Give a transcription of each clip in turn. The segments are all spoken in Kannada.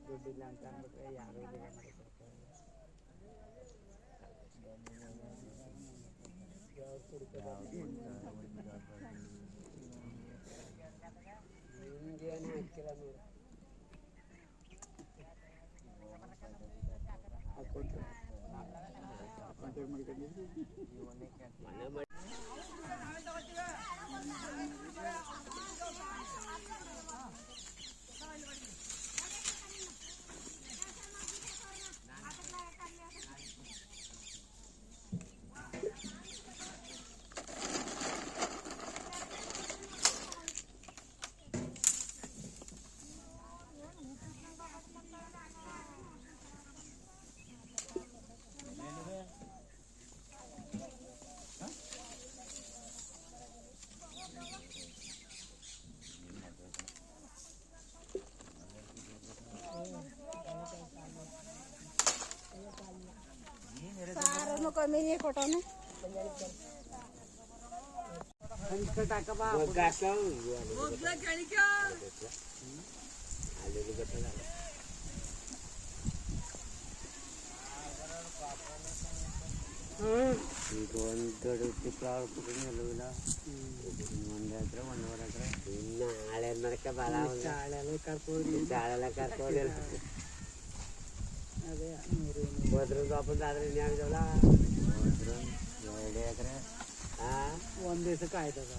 ದುಡ್ಡಿಲ್ಲ ಅಂತ ಅಂದ್ಬಿಟ್ರೆ ಯಾರು ನಿಮ್ಗೇನು ಹಾಕಿಲ್ಲ ನೋಡಿ ಹಾಕೊಟ್ಟು कमी नहीं फोटो में ಒಂದ್ ದಿವಸಕ್ಕೆ ಆಯ್ತದ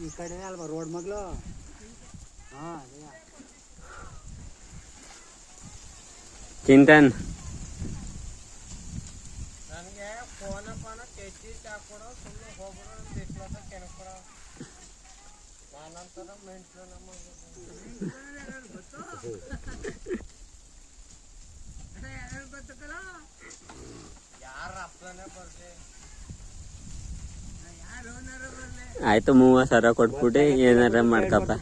ಈ ಕಡೆನೇ ಅಲ್ವಾ ರೋಡ್ ಮಗ್ಲು ಚಿಂತನ್ ನನಗೆ ಫೋನ್ ಕೆಚ್ಚಿ ಹಾಕೊಡೋ ಸುಮ್ಮನೆ ಹೋಗ್ಬಿಡೋ ಬಿಸ್ಲತ್ತ ಕೆಣಕೊಡ ನಾನಂತರ ಮೆಂಟ್ಲು ಗೊತ್ತಲ್ಲ ಯಾರ ಅಪ್ಪನೇ ಬರ್ತೆ ಆಯ್ತು 30,000 ಕೊಟ್ಬಿಟ್ಟು ಏನಾರ ಮಾಡ್ಕಪ್ಪ.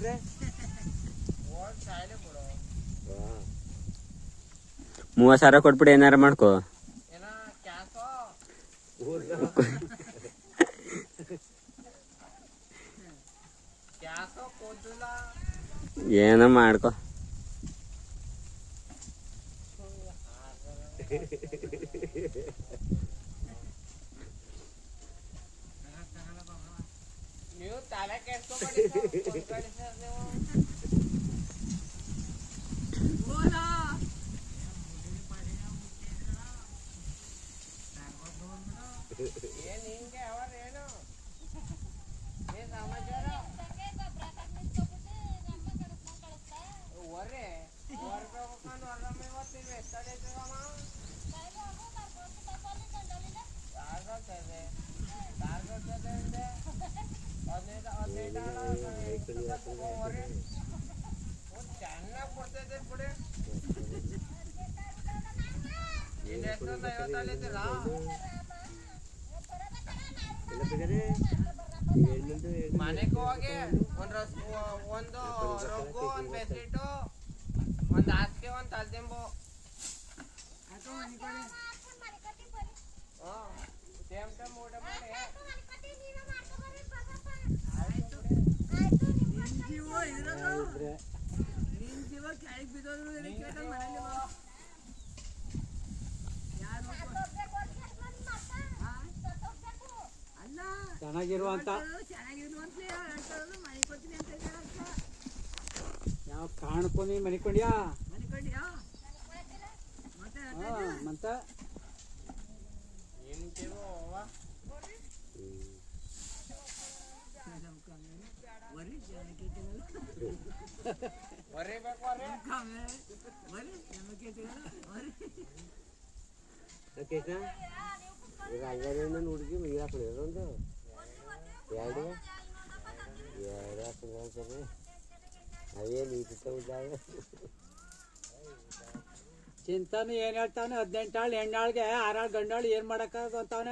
30,000 ಕೊಟ್ಬಿಟ್ಟು ಏನಾರ ಮಾಡ್ಕೋ. ಏನೋ ಮಾಡ್ಕೋ. ನೀವು ತಲೆ ಕೆಡ್ಸ್ಕೊಬೇಡಿ ಏನ್ ಹಿಂಗೆ ಅವರ ಏನು ಏನ್ ಸಮಾಚಾರ ಹೊರೆ ಹೊರಬೇಕು ಹೊರಮೆ ಗೊತ್ತಿಲ್ವ ಎಷ್ಟಡೈತದಮ್ಮ ಚೆನ್ನಾಗಿ ಕೊಡ್ತೈತೆ ಬಿಡಿ ಮನೆಗೆ ಹೋಗಿ ಒಂದು ರೊಗ್ಗು ಒಂದು ಬೆಸ್ಲಿಟ್ಟು ಒಂದು ಹಾಸಿಗೆ ಒಂದು ತಲೆದಿಂಬು ಟೈಮ್ ಟೈಮ್ ಊಟ ಮಾಡಿ ಚೆನ್ನಾಗಿರುವಂತ ಯಾವ ಕಾರಣಕ್ಕೂ ನೀ ಮನಿಕೊಂಡ್ಯಾ ಮಂತ ಹುಡುಗಿ ಮೀರಾ ಒಂದು ಎರಡು ಹಾಕೊಂಡ್ರೆ ಅವೇನು ಇದ್ದಾಗ ಚಿಂತಾನು ಏನ್ ಹೇಳ್ತಾವನೆ 18 ಆಳು ಹೆಣ್ಣಾಳ್ಗೆ 6 ಆಳು ಗಂಡಾಳು ಏನ್ ಮಾಡಕ್ಕಾಗ ಅಂತವನ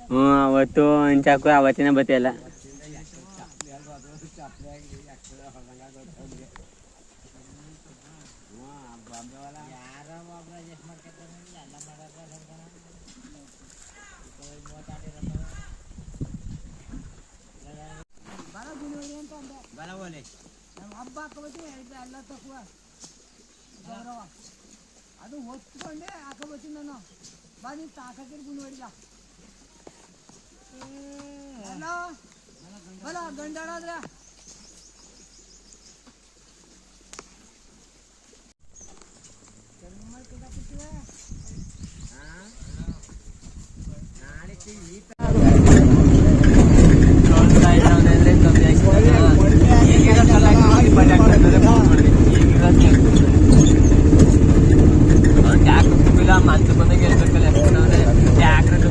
ಹ್ಞೂ ಅವತ್ತು ಹಂಚಾಕು ಅವತ್ತಿನ ಬತ್ತಿಯಲ್ಲ. ಹಬ್ಬ ಹಾಕೋಬೇಕು ಎಲ್ಲ ತಕ್ಕುವ ಗೌರವ ಅದು ಹೊತ್ಕೊಂಡೆ ಹಾಕೋಬೇಕು ನಾನು ಬಾ ನೀವು ತಾಕತ್ತಿರ್ ಗುಂಡ್ವಡಿಲ್ಲ ಹಲೋ ಬಲ ಗಂಡಾಡಾದ್ರ ಮಂತ್ ಬಂದಾಗ ಹೇಳ್ಬೇಕಲ್ಲ ಟ್ಯಾಕ್ಟರ್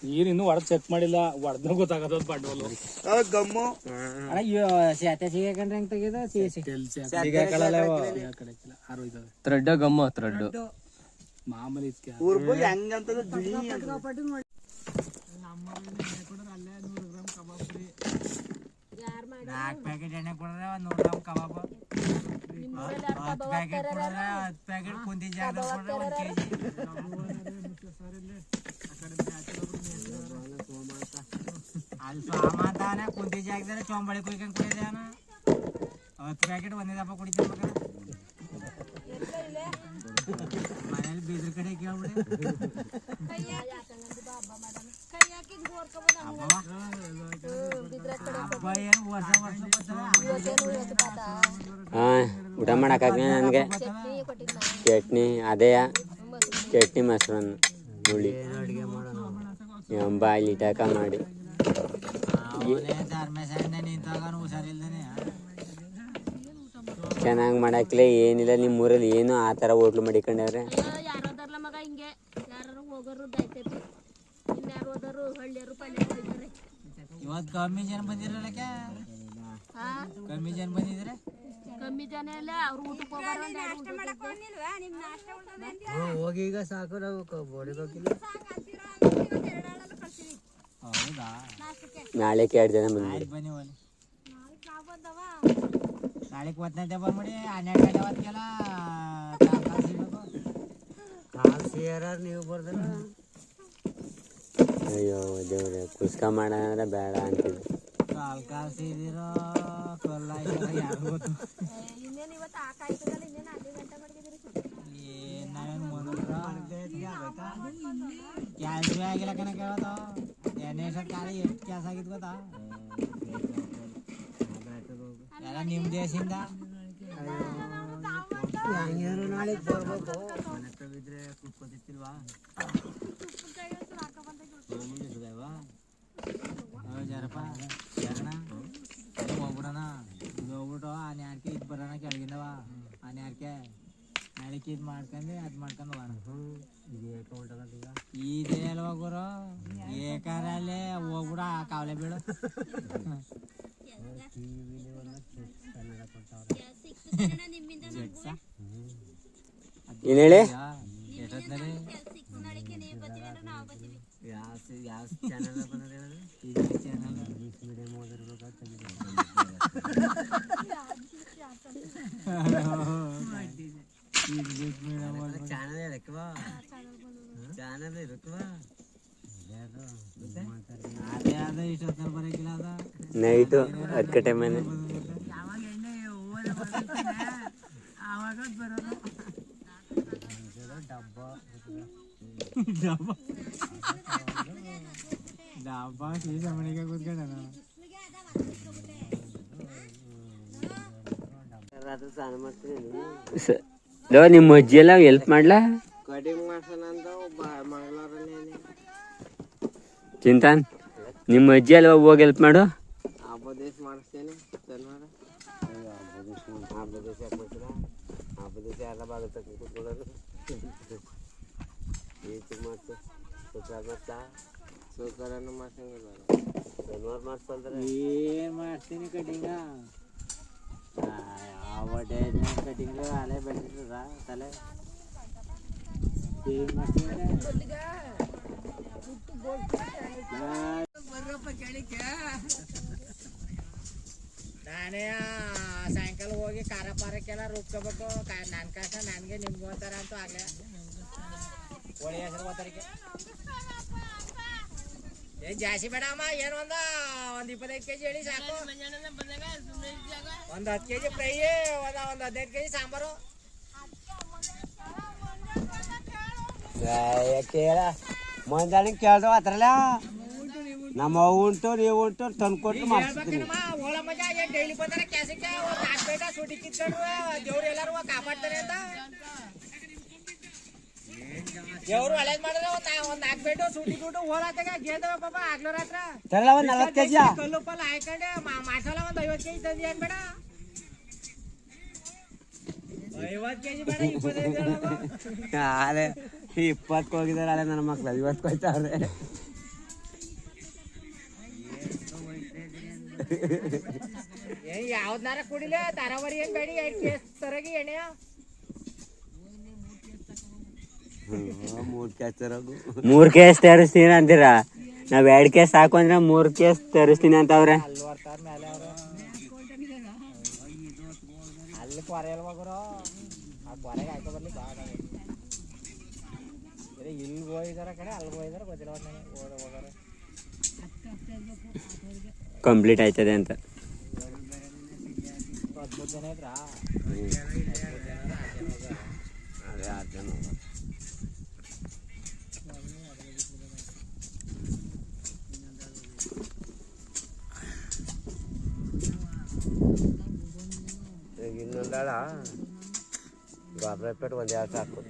ನೀರ್ ಇನ್ನು ಹೊಡೆದ್ ಚೆಕ್ ಮಾಡಿಲ್ಲ, ಹೊಡೆದ ಗೊತ್ತಾಗದ ಬಂಡವಾಳ ಗಮ್ಮು ಹೆಂಗ್ ತೆಗೆದ ಥ್ರೆಡ್ ಗಮ್ಮು ಥ್ರೆಡ್ ಮಾಮೂಲಿ ಹೆಂಗಂತ ನಾಲ್ಕು ಪ್ಯಾಕೆಟ್ ಎಣ್ಣೆ ಕೊಡ್ರೆ 100 ಗ್ರಾಮ್ ಕಬಾಬ್, 10 ಪ್ಯಾಕೆಟ್ ಕೊಡ್ರೆ 10 ಪ್ಯಾಕೆಟ್ ಕುಂದಿ ಜಾಗ ಕೊಡ್ರೆ 1 kg. ಅಲ್ಲಿ ಸಾಮಾನ ಕುಂದಿ ಜಾಗದಲ್ಲಿ ಚೊಂಬಳಿ ಕುಯ್ಕೊಂಡು ಕುಡಿದಾನ 10 ಪ್ಯಾಕೆಟ್ ಒಂದೇ ದಪ್ಪ ಕುಡಿತಾನ ಮಗ. ಮನೇಲಿ ಬೀದ್ರ ಕಡೆ ಕೇಳ್ಬಿಡಿ ಹಾ ಊಟ ಮಾಡಕ್ಕಾಗ ನನಗೆ ಚಟ್ನಿ ಅದೇ ಚಟ್ನಿ ಮೊಸರನ್ನ ಹುಳಿ ಬಾಯಿ ಟಾಕ ಮಾಡಿ ಚೆನ್ನಾಗಿ ಮಾಡಕ್ಲೆ ಏನಿಲ್ಲ. ನಿಮ್ಮ ಊರಲ್ಲಿ ಏನು ಆ ಥರ ಹೋಟ್ಲು ಮಾಡಿಕೊಂಡವ್ರೆ. ಇವತ್ತು ಕಮ್ಮಿ ಜನ ಬಂದಿರಲ್ಲಕ್ಕೆ, ಕಮ್ಮಿ ಜನ ಬಂದಿದ್ರೆ ಕಮ್ಮಿ ಜನ ಇಲ್ಲ ಅವ್ರು ಊಟಕ್ಕೆ ಹೋಗಿ ಈಗ ಸಾಕು ನಾವು ಬೋಡಿಗೋಗಿಲ್ಲ. ಹೌದಾ ನಾಳೆಗೆ 2 ಜನ ಬಂದ್ಬಿಡಿ. ಬನ್ನಿ ಹೋಗಿ ನಾಳೆಗೆ 12 ಬಂದ್ಬಿಡಿ. 12 ಗಂಟೆ ಹೊತ್ತಿಗೆಲ್ಲ ನೀವು ಬರ್ದಲ್ಲ. ಅಯ್ಯೋ ದೇವ್ರೆ ಕುಸ್ಕ ಮಾಡೋಣ ಬೇಡ ಅಂತಿದ್ರು. ಕಾಲ್ ಸೀದಿರೋ ಕೊಲ್ಲ ಯಾರು ಗೊತ್ತು. ಇನ್ನೇನು ಇವತ್ತು ಹಾಕಾಯ್ತದಲ್ಲ, ಇನ್ನೇನು 10 ಗಂಟೆ ಮಾಡಿದಿರಿ ನಾವೇನು ಕ್ಯಾಲ್ಸಿ ಆಗಿಲ್ಲ ಕಣ ಕೇಳೋದು. ಎಣ್ಣೆ ಖಾಲಿ ಎಷ್ಟು ಕ್ಯಾಸ್ ಆಗಿದ್ ಗೊತ್ತಾ ಎಲ್ಲ ನಿಮ್ಮ ದೇಶದಿಂದ. ನಾಳೆ ಬರ್ಬೇಕು ಬಿದ್ರೆ ಕುತ್ಕೋತಿಲ್ವಾ ಜರಪ್ಪ ಜರಣ ಹೋಗ್ಬಿಡೋಣ. ಇದು ಹೋಗ್ಬಿಟ್ಟು ಆ ನ್ಯಾರ್ಕೆ ಇದು ಬರೋಣ ಕೆಳಗಿಂದವ. ಆ ನ್ಯಾರ್ಕೆ ನಾಳೆಗೆ ಇದು ಮಾಡ್ಕೊಂಡು ಅದು ಮಾಡ್ಕೊಂಡು ಹೋಗೋಣ. ಇದೇ ಅಲ್ವಾ ಗುರು ಏಕಾರಲ್ಲೇ ಹೋಗ್ಬಿಡ ಕಾವಲೆ ಬೀಳು. ಏನು ಹೇಳಿ ಎಷ್ಟೊತ್ತಿನಲ್ಲಿ ಇಷ್ಟೊತ್ತಿನಲ್ಲಿ ಬರೋಕಿಲ್ಲ ಅದ ನೈಟು 10 ಗಂಟೆ ಮನೆ ಆವಾಗ ಬರೋದು ಡಬ್ಬ ಸೀಸ ಮನೆಗೆ ಕೂತ್ಕೊಂಡ ನಿಮ್ಮ ಅಜ್ಜಿ ಎಲ್ಲ ಹೆಲ್ಪ್ ಮಾಡ್ಲಾ? ಕಟಿಂಗ್ ಮಾಡ್ಸೋಣ ಅಂತ ಮಂಗಳೂರಲ್ಲಿ ಚಿಂತಾನ್ ನಿಮ್ಮ ಅಜ್ಜಿ ಅಲ್ವಾ ಹೋಗಿ ಹೆಲ್ಪ್ ಮಾಡು. ಹಬ್ಬ ದಿವಸ ಮಾಡಿಸ್ತೇನೆ ಶನಿವಾರ. ಹಬ್ಬ ದಿವಸ ಯಾಕೆ ಮಾಡ್ತೀರಾ? ಹಬ್ಬ ದಿವಸ ಎಲ್ಲ ಭಾಗ ತಕ್ಕ ಕೂತ್ಕೊಳ್ಳೋದು. ಈಚೆ ಮಾಡ್ತು ಶುಕ್ರವಾರ ಮಾಡ್ತಾ ಶುಕ್ರವಾರನೂ ಮಾಡ್ಸಂಗಿಲ್ಲ, ಶನಿವಾರ ಮಾಡಿಸ್ಕೊಳ್ತಾರೆ. ಏನು ಮಾಡ್ತೀನಿ ಕಟಿಂಗ ಯಾವ ಡೇ ಕಟಿಂಗ್ ಅಲೆ ಬೆಳೆದಿರ್ತದ ತಲೆ ಏನು ಮಾಡ್ತೀನಿ ನಾನೇ ಸಾಯಂಕಾಲ ಹೋಗಿ ಖಾರ ಪಾರಕ್ಕೆಲ್ಲ ರುಬ್ಕೋಬೇಕು. ನನ್ನ ಕಾಸ ನನಗೆ ನಿಮ್ಗೆ ಹೋಗ್ತಾರ ಅಂತ ಆಗಲೇ ಹೋಳಿ ಹೆಸರು ಹೋಗ್ತಾರಿಗೆ ಏನು ಜಾಸ್ತಿ ಬೇಡ ಅಮ್ಮ. ಏನು ಒಂದು 25 kg ಹೇಳಿ ಸಾಕು. ಒಂದು 10 kg ಫ್ರೈ, ಒಂದು 15 kg ಸಾಂಬಾರು. ಕೇಳ ಮಂದಾಳಿ ಕೇಳ್ದವ ಅದ್ರಲ್ಲ ನಮ್ಮ ಉಂಟು ನೀವು ಉಂಟು ತಂದ್ಕೊಟ್ಟು ಮಾಡ್ತೀನಿ. ಓಳ ಮಜಾ ಏನು ಡೈಲಿ ಬಂದಾರ ಕ್ಯಾಸಕ್ಕೆ ಒಂದು ಹಾಕ್ಬೇಕ ಸುಟಿ ಕಿತ್ಕೊಂಡು ದೇವ್ರು ಎಲ್ಲರೂ ಕಾಪಾಡ್ತಾರೆ ಅಂತ ದೇವ್ರು ಒಳ್ಳೇದ್ ಮಾಡಿದ್ರೆ ಒಂದು ಹಾಕ್ಬೇಟು ಸುಟಿ ದುಡ್ಡು ಹೋಲಾತಾಗ ಗೇದವ ಪಾಪ ಆಗ್ಲೋ ರಾತ್ರ ತರಲ್ಲ ಒಂದು 40 kg ಕಲ್ಲು ಪಲ್ಲ ಹಾಕೊಂಡೆ ಮಸಾಲ ಒಂದು 50 kg ತಂದು ಏನ್ ಬೇಡ 50 kg ಬೇಡ 25 ಅಲೆ 20 ಹೋಗಿದಾರೆ. ಅಲೆ ನನ್ನ ಮಕ್ಳು 50 ಹೋಯ್ತಾವ್ರೆ. ಯಾವ್ದಾರ ಕುಡಿಲೆ ತರಾವರಿ ಏನ್ ಬೇಡಿ 2 ಕೇಸ್ ತರಗಿ ಎಣ್ಣೆಯ 3 ಕೇಸ್ ತರಿಸ್ತೀನಿ ಅಂತೀರಾ? ನಾವ್ 2 ಕೇಸ್ ಸಾಕು ಅಂದ್ರೆ 3 ಕೇಸ್ ತರಿಸ್ತೀನಿ ಅಂತವ್ರೆ. ಅಲ್ಲಿ ಬರ್ತಾರ ಮೇಲೆ ಅವರು ಅಲ್ಲಿ ಕೊರೆ ಅಲ್ವಾಗರು ಆ ಕೊರೆಗೆ ಹಾಕೋ ಬರ್ಲಿ ಬಾಳ ಇಲ್ಲಿ ಹೋಗಿದಾರ ಕಡೆ ಅಲ್ಲಿ ಹೋಗಿದಾರ ಗೊತ್ತಿಲ್ಲ ಹೋಗೋರು ಕಂಪ್ಲೀಟ್ ಆಯ್ತದೆ ಅಂತ. 10 ಜನ ಇದ್ರಾ? ಅದೇ 6 ಜನ. ಇನ್ನೊಂದಾಳ ಗಾಬ್ರಪೇಟೆ ಒಂದು 2 ಸಾಕು.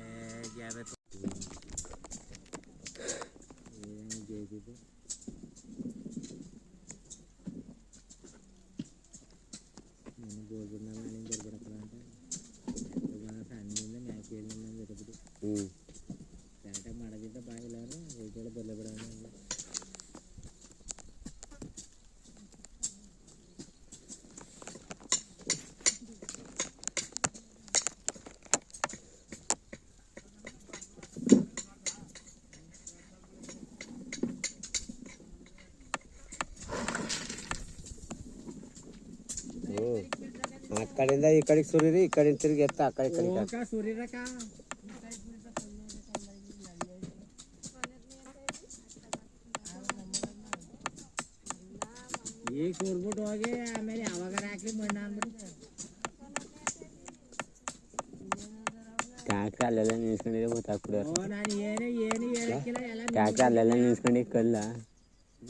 ಮಾಡೋದಿದ್ದ ಬಾಯಿಲ್ಲ ಬರಲೇ ಬಿಡ. ಆ ಕಡೆಯಿಂದ ಈ ಕಡೆಗೆ ಸುರಿರಿ, ಈ ಕಡೆ ತಿರುಗಿ ಎತ್ತ ಆ ಕಡೆ ಸೂರ್ಯರಕ ಈಗ ಕೂರ್ಬಿಟ್ಟು ಹೋಗಿ ಆಮೇಲೆ ಯಾವಾಗಾರ ಹಾಕ್ಲಿ ಮಣ್ಣ ಅಂದ್ಬಿಟ್ಟು ಟ್ಯಾಕ್ಟ್ರ್ ಅಲ್ಲೆಲ್ಲ ನಿಲ್ಸ್ಕೊಂಡಿದ್ರೆ ಗೊತ್ತಾಗ್ಬಿಡೋರು. ನಾನು ಏನು ಹೇಳಕ್ಕಿಲ್ಲ ಎಲ್ಲ ಟ್ಯಾಕ್ಟ್ರ್ ಅಲ್ಲೆಲ್ಲ ನಿಲ್ಸ್ಕೊಂಡು ಕಲ್ಲ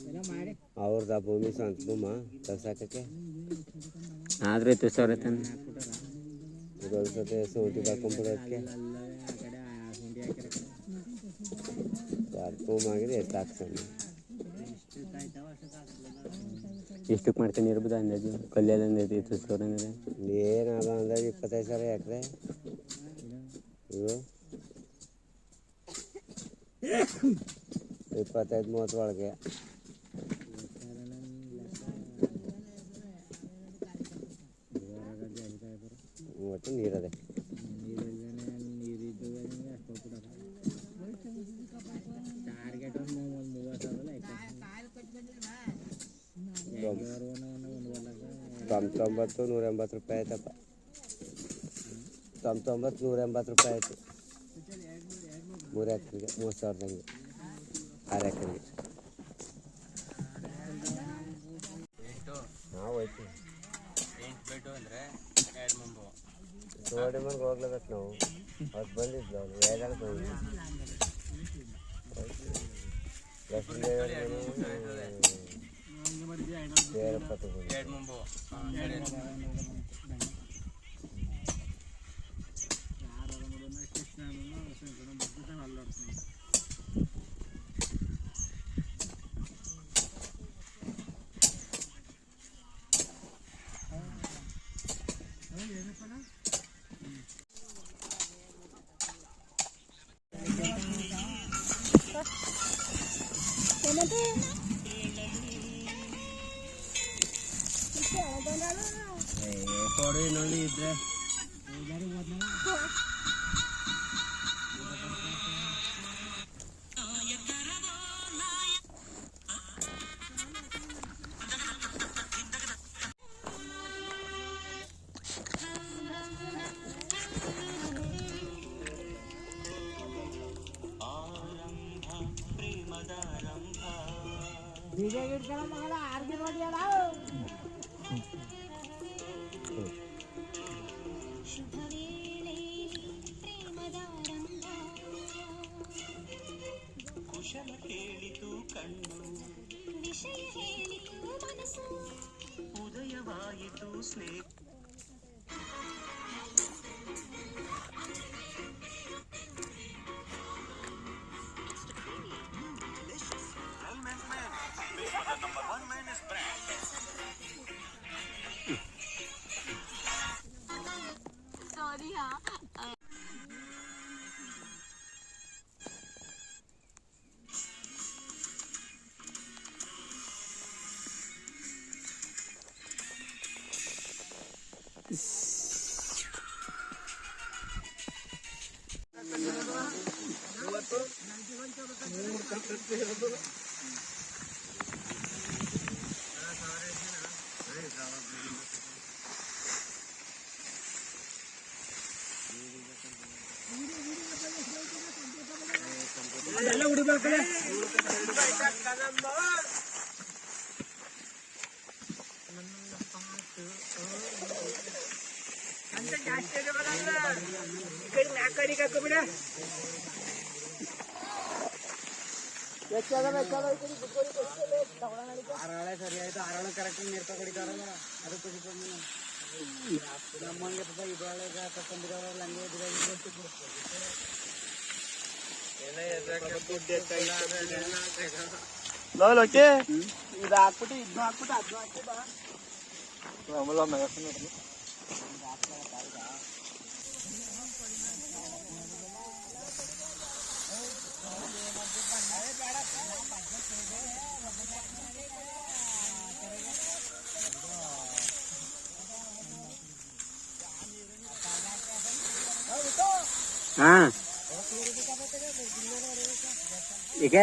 ಎಲ್ಲ ಮಾಡಿ ಅವ್ರದ ಭೂಮಿ ಸ್ವಂತ ಭೂಮ ತರ್ಸಾಕಕ್ಕೆ ಆದ್ರೂ ಇತ್ತು ಸಾವಿರ ತಾನೆ ಇದೊಂದು ಸತಿ ಸೌಟಿ ಬರ್ಕೊಂಡ್ಬಿಡೋದಕ್ಕೆ ಆ ಕಡೆ ಹುಂಡಿ ಹಾಕಿರ ಭೂಮಿ ಆಗಿದೆ ಎಷ್ಟು ಹಾಕ್ಸೋಣ. ಎಷ್ಟಕ್ಕೆ ಮಾಡ್ಕೊಂಡು ಇರ್ಬೋದು ಅಂದಾಜು? ಕಲ್ಲೆಲ್ಲ ಇತ್ತು ಸಾವಿರ ಅಂದರೆ ಏನಲ್ಲ ಅಂದಾಜು 25,000 ಎಕರೆ. ಇವು 25-30 ಒಳಗೆ ಒಟ್ಟು ನೀರದೆ. ಟಾರ್ಗೆಟ್ ಒಂದು 90 180 ರೂಪಾಯಿ ಆಯ್ತಪ್ಪ. 90 180 ರೂಪಾಯಿ ಆಯ್ತು 3 ಎಕರೆಗೆ 30,000 6 ಎಕರೆಗೆ. ನಾವು ಹೋಯ್ತೀವಿ ನೋಡಿ ಮನೆಗೆ ಹೋಗ್ಲೇಬೇಕು ನಾವು. ಅದು ಬಂದಿದ್ದು ಅವ್ರು 7 ಬಂದಿದ್ದು ಬೇರೆ ಕೊಡು ಇನ್ನೊಂದು ಇದ್ರೆ ಸರಿ ಆಯ್ತು ಆರಾಳ ಕರೆಕ್ಟ್ ನೀರು ಕಡಿತಾರಲ್ಲ ಅದು ತೆಗಿಕೊಂಡು ನಮ್ಮಂಗೆ ಇದ್ರೊಳಗೆ ತಗೊಂಡಿರೋಲ್ಲ ಹಂಗೆ ಲೋಕೆ ಇದು ಹಾಕ್ಬಿಟ್ಟು ಇದನ್ನು ಹಾಕ್ಬಿಟ್ಟು ಅದನ್ನು ಹಾಕ್ಬಿಟ್ಟು ಆಮೇಲೆ ಮೆಗಸ್ತಾನೆ ಹಾ ಈಗ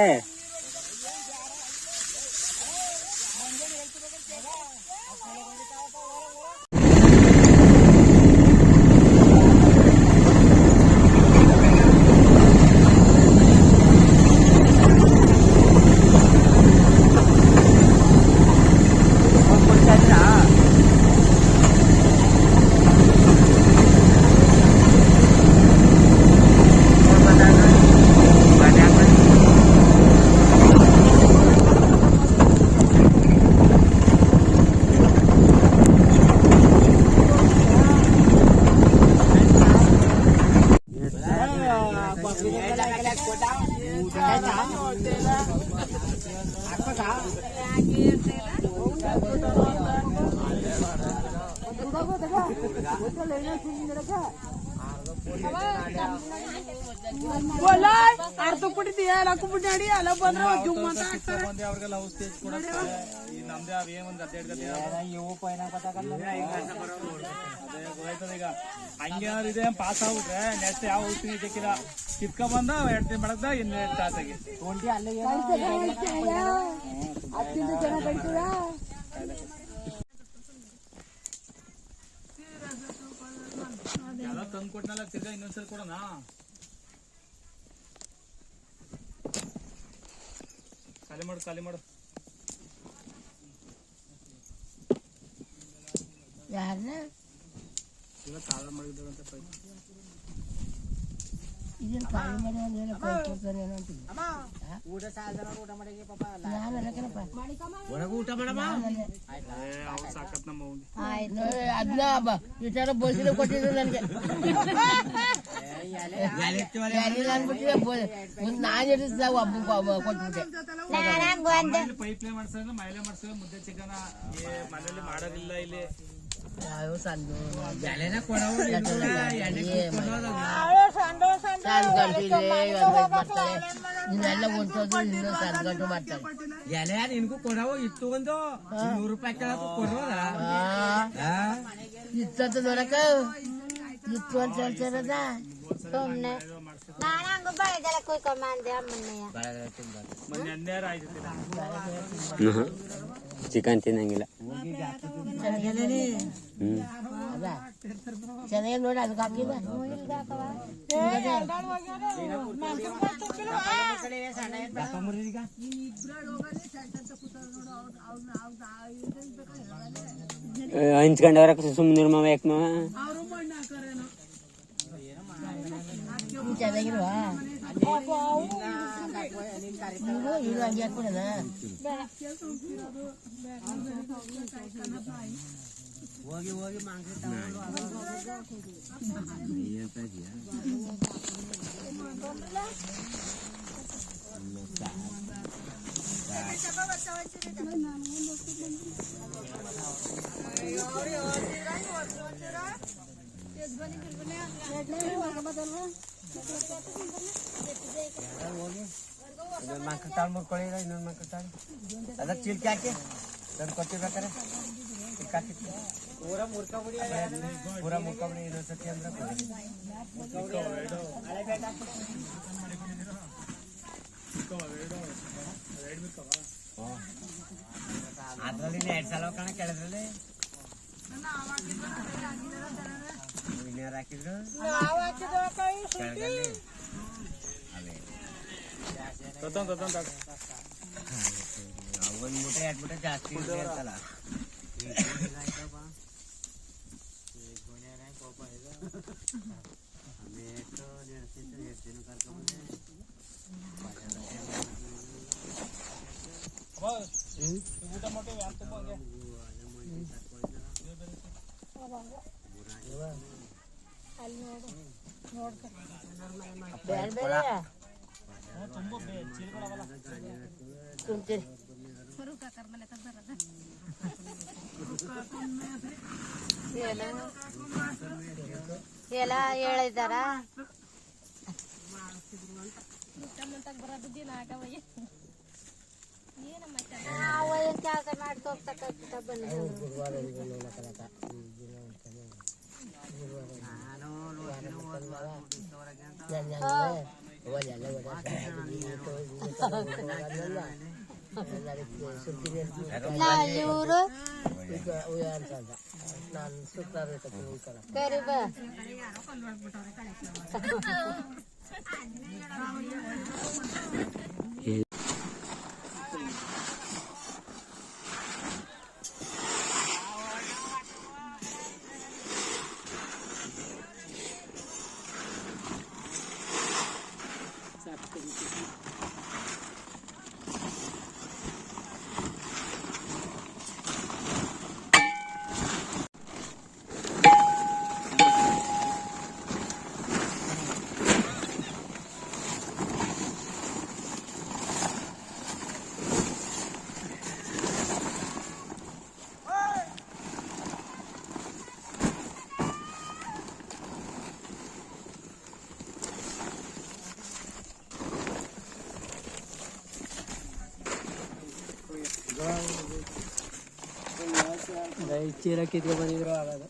ಹಂಗೇನಾದ್ರು ಪಾಸ್ ಆಗ್ಬಿಟ್ರೆ ನೆಕ್ಸ್ಟ್ ಯಾವ ಔಷಧಿ ಸಿಕ್ಕಿಲ್ಲ ಕಿತ್ಕ ಬಂದ 2 ದಿನ ಮಾಡದ ಇನ್ನು ತಾಸಾಗಿ ಎಲ್ಲ ತಂದು ಕೊಟ್ಟನಲ್ಲ ತಿರ್ಗಾ ಇನ್ನೊಂದ್ಸಲ ಕೊಡೋಣ ಖಾಲಿ ಮಾಡು ಯಾರನ್ನ ಕಾಲ ಮಾಡಿದಂತ ಇದೇನು ಖಾಲಿ ಮಾಡಿ ಒಂದೇನೋ ಕೊಡ್ತಾರೆ ಏನೋ ಅಂತೀವಿ ಊಟ ಸಾಲ ಊಟ ಮಾಡಿಗೆ ಪಾಪ ನಾನು ಅಲ್ಲಕನಪ್ಪ ಒಳಗೆ ಊಟ ಮಾಡಮ್ಮ ಅವ್ರು ಸಾಕತ್ ನಮ್ಮ ಆಯ್ತು ಅದನ್ನ ವಿಚಾರ ಬೋಸಿದ ಕೊಟ್ಟಿದ್ರು ನನಗೆ ಒಂದು ನಾನು ಇರಿಸಿದ ಒಬ್ಬ ಕೊಟ್ಬಿಟ್ಟೆ ಪೈಪ್ ಲೈನ್ ಮಾಡ್ಸಿದ್ರೆ ಮೈಲೆ ಮಾಡ್ಸಿದ್ರೆ ಮುದ್ದೆ ಚಿಕನ್ ಮನೇಲಿ ಮಾಡೋದಿಲ್ಲ ಇಲ್ಲಿ ಯಾವ ಸಂದು ಎಲೆನ ಕೊಡವು ನೀವೆಲ್ಲ ಒಂದ್ಸೋದು ಇನ್ನು ಸಂದ್ಗಂಟು ಮಾಡ್ತಾರೆ ಎಲೆ ನಿನ್ಗೂ ಕೊಡವು ಇತ್ತು ಒಂದು 100 ರೂಪಾಯಿ ಕೇಳಕ್ಕೂ ಕೊಡೋದ ಇತ್ತಂತ ನೋಡಕ ಇತ್ತು ಅಂತ ಹೇಳ್ತಾರದ ಸುಮ್ನೆ ನಾನು ಹಂಗ ಬಳೆದೆಲ್ಲ ಕುಯ್ಕೊಂಬ ಅಂದೆ ಅಮ್ಮಣ್ಣಯ್ಯ ಮೊನ್ನೆ ಹನ್ನೆರಡು ಆಯ್ತು ಚಿಕನ್ ತಿನ್ನಂಗಿಲ್ಲ. ಚೆನ್ನಾಗಿ ನೋಡಿ ಅದಕ್ಕೆ ಹಾಕಿದ ಹಂಚ್ಕೊಂಡವ್ರ ಸುಮ್ಮನೆ ಮಾವ ಯಾಕೆ ಮಾವ ಚೆನ್ನಾಗಿರುವ ಇದು ಹಂಗೆ ಹಾಕ್ಬಿಡೋಣ ಹೋಗಿ ಹೋಗಿ ಮಾಂಸ ಮಕ್ಕಳು ತಾಳು ಮುರ್ಕೊಳ್ಳಿ ಇನ್ನೊಂದು ಮಕ್ಕಳು ತಾಳು ಅದಕ್ಕೆ ಚಿಲ್ಕೆ ಹಾಕಿ ತಂದು ಕೊಟ್ಟಿರ್ಬೇಕಾರೆ ಪೂರ ಮುರ್ಕೊಬಿಡಿ ಇನ್ನೊಂದು ಸತಿ ಅಂದ್ರೆ ಅದ್ರಲ್ಲಿ 2 ಸಲ ಕಣ ಕೆಳದ್ರಲ್ಲಿ ಇನ್ಯಾರು ಹಾಕಿದ್ರು ಕೆಳಗಲ್ಲಿ ಒಂದು ಮೂಟೆ 2 ಮೂಟೆ ಜಾಸ್ತಿ ಇರ್ತಲ್ಲ ಎಲ್ಲ ಹೇಳಿದಾರ ನಾವು ಏನ್ ಕೆಲಸ ಮಾಡ್ಕೋಗ್ತಕ್ಕ ಬಂದಿದ್ದು ಇವರು ನಾನು ಸುತ್ತಾರ ಕರಿಬ ಚೀಲ ಕಿತ್ಕೊ ಬಂದಿದ್ರು ಆವಾಗ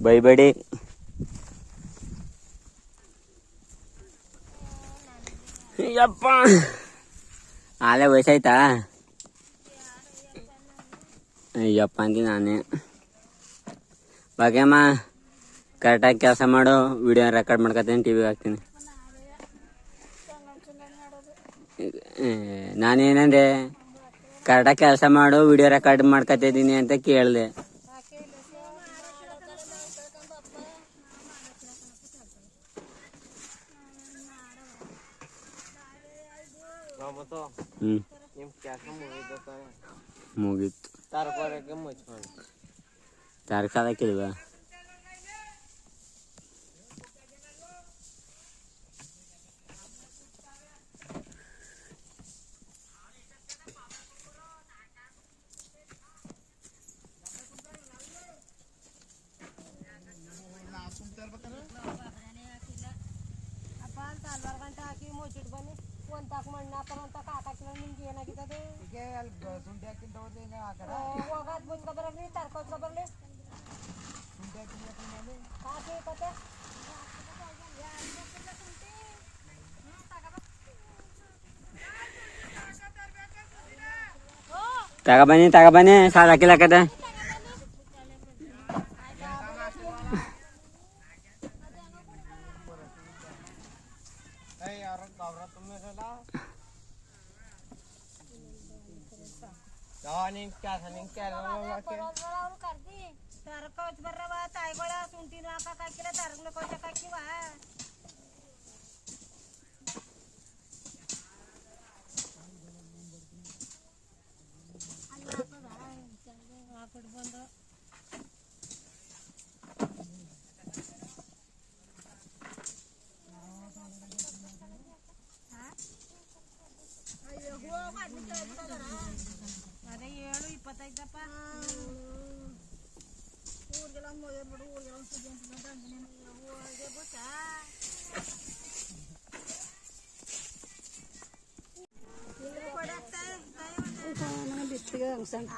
ಬೈಬೇಡಿ. ಯಪ್ಪ ಆಲೆ ವಯಸ್ಸಾಯ್ತಾ? ಅಯ್ಯಪ್ಪ ಅಂತೀನಿ ನಾನೇ. ಭಾಗ್ಯಮ್ಮ ಕರೆಕ್ಟಾಗಿ ಕೆಲಸ ಮಾಡು, ವಿಡಿಯೋ ರೆಕಾರ್ಡ್ ಮಾಡ್ಕೊತೀನಿ, ಟಿವಿಗೆ ಹಾಕ್ತೀನಿ. ನಾನೇನಂದೆ ಕರೆಕ್ಟಾಗಿ ಕೆಲಸ ಮಾಡು, ವಿಡಿಯೋ ರೆಕಾರ್ಡ್ ಮಾಡ್ಕೊತಿದ್ದೀನಿ ಅಂತ ಕೇಳಿದೆ. ಟೊಮೊಟೊ ಹ್ಞೂ ನಿಮ್ಮ ಕೆಲಸ ಮುಗಿದ ಮುಗೀತು. ತರಕಾರಿಗೆ ಮುಚ್ಕೊಂಡು ತರಕಾರಿ ಹಾಕಿಲ್ವಾ? ಅಪ್ಪ ಅಂತ 4 ಗಂಟೆ ಹಾಕಿ ಮುಚ್ಚಿಟ್ಟು ಬನ್ನಿ ಒಂದು ತಾಕು ಮಣ್ಣು ಹಾಕೋಣ ಅಂತ ಹಾಕಿಲ್ಲ ನಿಮ್ಗೆ ಏನಾಗಿದ್ದದು ಶುಂಠಿ ಹಾಕಿಂತ ಹೋಗೋದು ಮುಂದ್ಕೊ ಬರಲಿ ತರ್ಕೊತ್ಕೊ ಬರಲಿ ಹಾಕಿ ಕತೆ ತಗೊಬನ್ನಿ ಸಾಲ ಹಾಕಿಲ್ಲಕದ. ಕರ್ದಿ ತರ್ಕೋತ್ ಬರ್ರವ ತಾಯಿಗಳ ಶುಂಠಿನೂ ಹಾಕಿಲ್ಲ ತರಗ್ಲು ಕೊಚ್ಚಕ್ ಹಾಕಿವ ಹಾಕ್ಬಿಟ್ಟು ಬಂದು ಅದೇ 7:25 ಊರಿಗೆಲ್ಲ ಬಿಡು ಊರಿಗೆಲ್ಲ ಸುದ್ದಿ ಅಂತ ಊರಿಗೆ ಗೊತ್ತಾ ಬಿತ್ತಿಗೆ ಹಂಗೆ